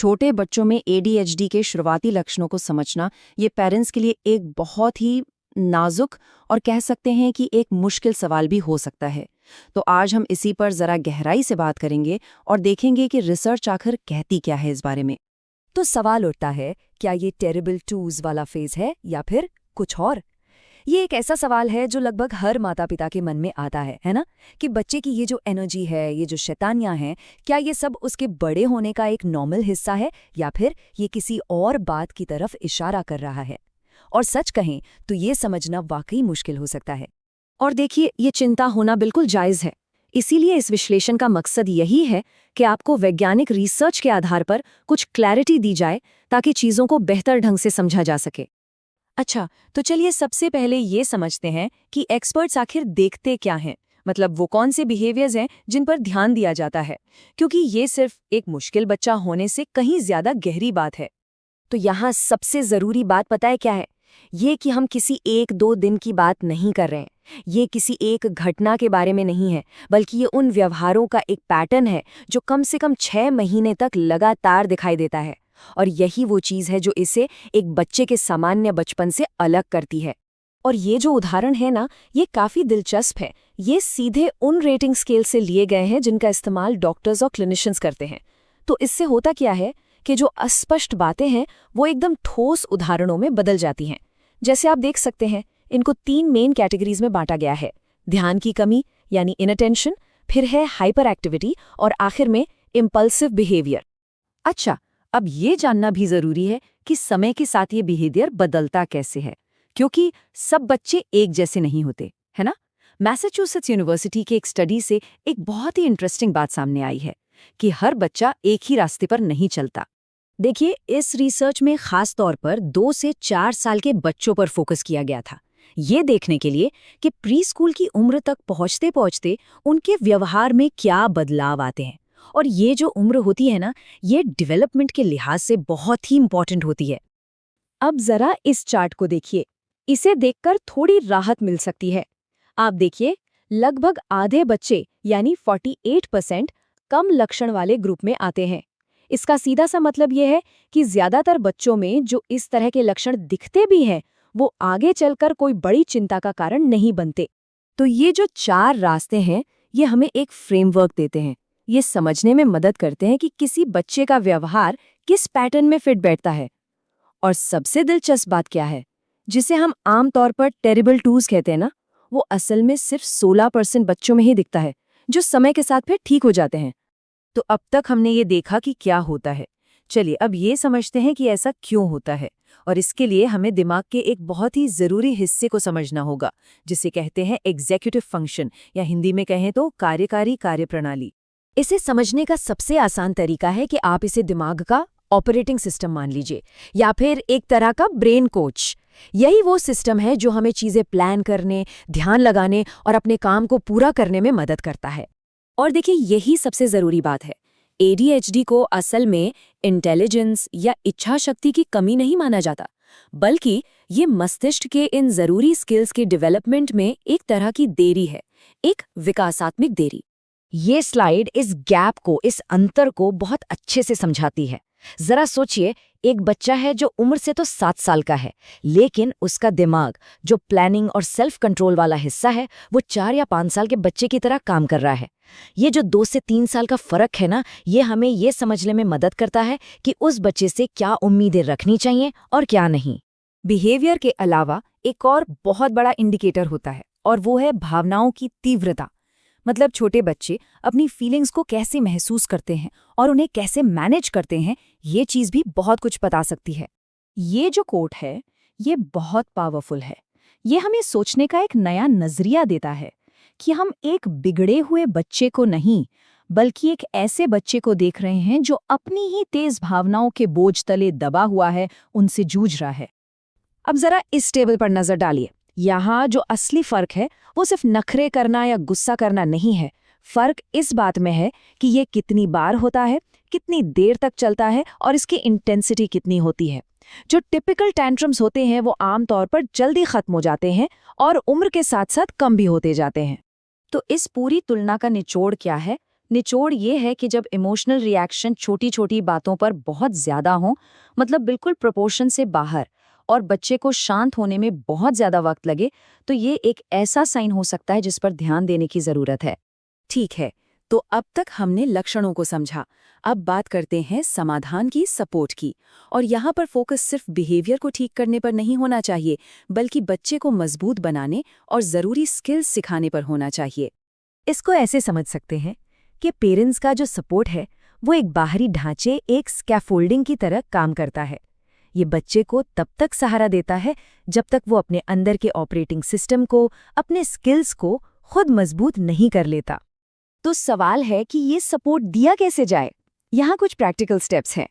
छोटे बच्चों में एडीएचडी के शुरुआती लक्षणों को समझना ये पेरेंट्स के लिए एक बहुत ही नाजुक और कह सकते हैं कि एक मुश्किल सवाल भी हो सकता है। तो आज हम इसी पर जरा गहराई से बात करेंगे और देखेंगे कि रिसर्च आखिर कहती क्या है इस बारे में। तो सवाल उठता है, क्या ये टेरिबल टूज वाला फेज है या फिर कुछ और? ये एक ऐसा सवाल है जो लगभग हर माता पिता के मन में आता है ना? कि बच्चे की ये जो एनर्जी है, ये जो शैतानियां हैं, क्या ये सब उसके बड़े होने का एक नॉर्मल हिस्सा है या फिर ये किसी और बात की तरफ इशारा कर रहा है? और सच कहें तो ये समझना वाकई मुश्किल हो सकता है। और देखिए, ये चिंता होना बिल्कुल जायज़ है। इसीलिए इस विश्लेषण का मकसद यही है कि आपको वैज्ञानिक रिसर्च के आधार पर कुछ क्लैरिटी दी जाए ताकि चीज़ों को बेहतर ढंग से समझा जा सके। अच्छा, तो चलिए सबसे पहले ये समझते हैं कि एक्सपर्ट्स आखिर देखते क्या हैं। मतलब वो कौन से बिहेवियर्स हैं जिन पर ध्यान दिया जाता है, क्योंकि ये सिर्फ एक मुश्किल बच्चा होने से कहीं ज्यादा गहरी बात है। तो यहाँ सबसे ज़रूरी बात पता है क्या है? ये कि हम किसी एक दो दिन की बात नहीं कर रहे हैं। ये किसी एक घटना के बारे में नहीं है, बल्कि ये उन व्यवहारों का एक पैटर्न है जो कम से कम 6 महीने तक लगातार दिखाई देता है। और यही वो चीज़ है जो इसे एक बच्चे के सामान्य बचपन से अलग करती है। और ये जो उदाहरण है ना, ये काफ़ी दिलचस्प है। ये सीधे उन रेटिंग स्केल से लिए गए हैं जिनका इस्तेमाल डॉक्टर्स और क्लिनिशियंस करते हैं। तो इससे होता क्या है कि जो अस्पष्ट बातें हैं वो एकदम ठोस उदाहरणों में बदल जाती हैं। जैसे आप देख सकते हैं, इनको 3 मेन कैटेगरीज में बांटा गया है। ध्यान की कमी यानी इनअटेंशन, फिर है हाइपर एक्टिविटी और आखिर में इम्पल्सिव बिहेवियर। अच्छा, अब ये जानना भी जरूरी है कि समय के साथ ये बिहेवियर बदलता कैसे है, क्योंकि सब बच्चे एक जैसे नहीं होते, है ना? मैसाचुसेट्स यूनिवर्सिटी के एक स्टडी से एक बहुत ही इंटरेस्टिंग बात सामने आई है कि हर बच्चा एक ही रास्ते पर नहीं चलता। देखिए, इस रिसर्च में खास तौर पर 2 से 4 साल के बच्चों पर फोकस किया गया था, ये देखने के लिए कि प्री स्कूल की उम्र तक पहुंचते पहुंचते उनके व्यवहार में क्या बदलाव आते हैं। और ये जो उम्र होती है ना, ये डेवलपमेंट के लिहाज से बहुत ही इंपॉर्टेंट होती है। अब जरा इस चार्ट को देखिए, इसे देखकर थोड़ी राहत मिल सकती है। आप देखिए, लगभग आधे बच्चे यानी 48% कम लक्षण वाले ग्रुप में आते हैं। इसका सीधा सा मतलब यह है कि ज्यादातर बच्चों में जो इस तरह के लक्षण दिखते भी हैं, वो आगे चलकर कोई बड़ी चिंता का कारण नहीं बनते। तो ये जो 4 रास्ते हैं, ये हमें एक फ्रेमवर्क देते हैं। ये समझने में मदद करते हैं कि किसी बच्चे का व्यवहार किस पैटर्न में फिट बैठता है। और सबसे दिलचस्प बात क्या है, जिसे हम आमतौर पर टेरिबल टूज कहते हैं ना, वो असल में सिर्फ 16% बच्चों में ही दिखता है, जो समय के साथ फिर ठीक हो जाते हैं। तो अब तक हमने ये देखा कि क्या होता है। चलिए अब ये समझते हैं कि ऐसा क्यों होता है। और इसके लिए हमें दिमाग के एक बहुत ही ज़रूरी हिस्से को समझना होगा, जिसे कहते हैं एग्जीक्यूटिव फंक्शन, या हिंदी में कहें तो कार्यकारी कार्यप्रणाली। इसे समझने का सबसे आसान तरीका है कि आप इसे दिमाग का ऑपरेटिंग सिस्टम मान लीजिए, या फिर एक तरह का ब्रेन कोच। यही वो सिस्टम है जो हमें चीज़ें प्लान करने, ध्यान लगाने और अपने काम को पूरा करने में मदद करता है। और देखिए, यही सबसे ज़रूरी बात है। एडीएचडी को असल में इंटेलिजेंस या इच्छा शक्ति की कमी नहीं माना जाता, बल्कि ये मस्तिष्क के इन ज़रूरी स्किल्स के डेवलपमेंट में एक तरह की देरी है, एक विकासात्मक देरी। ये स्लाइड इस गैप को, इस अंतर को बहुत अच्छे से समझाती है। जरा सोचिए, एक बच्चा है जो उम्र से तो 7 साल का है, लेकिन उसका दिमाग, जो प्लानिंग और सेल्फ कंट्रोल वाला हिस्सा है, वो 4 या 5 साल के बच्चे की तरह काम कर रहा है। ये जो 2 से 3 साल का फर्क है ना, ये हमें ये समझने में मदद करता है कि उस बच्चे से क्या उम्मीदें रखनी चाहिए और क्या नहीं। बिहेवियर के अलावा एक और बहुत बड़ा इंडिकेटर होता है, और वो है भावनाओं की तीव्रता। मतलब छोटे बच्चे अपनी फीलिंग्स को कैसे महसूस करते हैं और उन्हें कैसे मैनेज करते हैं, ये चीज़ भी बहुत कुछ बता सकती है। ये जो कोट है, ये बहुत पावरफुल है। ये हमें सोचने का एक नया नजरिया देता है कि हम एक बिगड़े हुए बच्चे को नहीं, बल्कि एक ऐसे बच्चे को देख रहे हैं जो अपनी ही तेज भावनाओं के बोझ तले दबा हुआ है, उनसे जूझ रहा है। अब जरा इस टेबल पर नजर डालिए। यहाँ जो असली फर्क है वो सिर्फ नखरे करना या गुस्सा करना नहीं है। फर्क इस बात में है कि ये कितनी बार होता है, कितनी देर तक चलता है और इसकी इंटेंसिटी कितनी होती है। जो टिपिकल टैंट्रम्स होते हैं वो आमतौर पर जल्दी खत्म हो जाते हैं और उम्र के साथ साथ कम भी होते जाते हैं। तो इस पूरी तुलना का निचोड़ क्या है? निचोड़ ये है कि जब इमोशनल रिएक्शन छोटी छोटी बातों पर बहुत ज्यादा हो, मतलब बिल्कुल प्रोपोर्शन से बाहर, और बच्चे को शांत होने में बहुत ज्यादा वक्त लगे, तो ये एक ऐसा साइन हो सकता है जिस पर ध्यान देने की जरूरत है। ठीक है, तो अब तक हमने लक्षणों को समझा। अब बात करते हैं समाधान की, सपोर्ट की। और यहाँ पर फोकस सिर्फ बिहेवियर को ठीक करने पर नहीं होना चाहिए, बल्कि बच्चे को मजबूत बनाने और ज़रूरी स्किल्स सिखाने पर होना चाहिए। इसको ऐसे समझ सकते हैं कि पेरेंट्स का जो सपोर्ट है वो एक बाहरी ढांचे, एक स्कैफोल्डिंग की तरह काम करता है। ये बच्चे को तब तक सहारा देता है जब तक वो अपने अंदर के ऑपरेटिंग सिस्टम को, अपने स्किल्स को खुद मजबूत नहीं कर लेता। तो सवाल है कि ये सपोर्ट दिया कैसे जाए? यहाँ कुछ प्रैक्टिकल स्टेप्स हैं।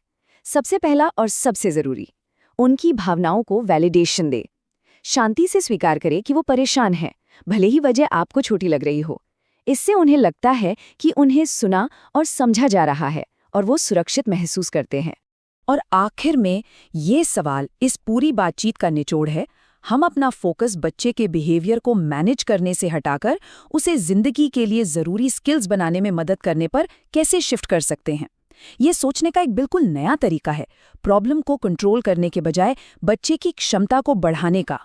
सबसे पहला और सबसे ज़रूरी, उनकी भावनाओं को वैलिडेशन दे। शांति से स्वीकार करे कि वो परेशान है, भले ही वजह आपको छोटी लग रही हो। इससे उन्हें लगता है कि उन्हें सुना और समझा जा रहा है और वो सुरक्षित महसूस करते हैं। और आखिर में ये सवाल इस पूरी बातचीत का निचोड़ है, हम अपना फोकस बच्चे के बिहेवियर को मैनेज करने से हटाकर उसे जिंदगी के लिए ज़रूरी स्किल्स बनाने में मदद करने पर कैसे शिफ्ट कर सकते हैं। ये सोचने का एक बिल्कुल नया तरीका है, प्रॉब्लम को कंट्रोल करने के बजाय बच्चे की क्षमता को बढ़ाने का।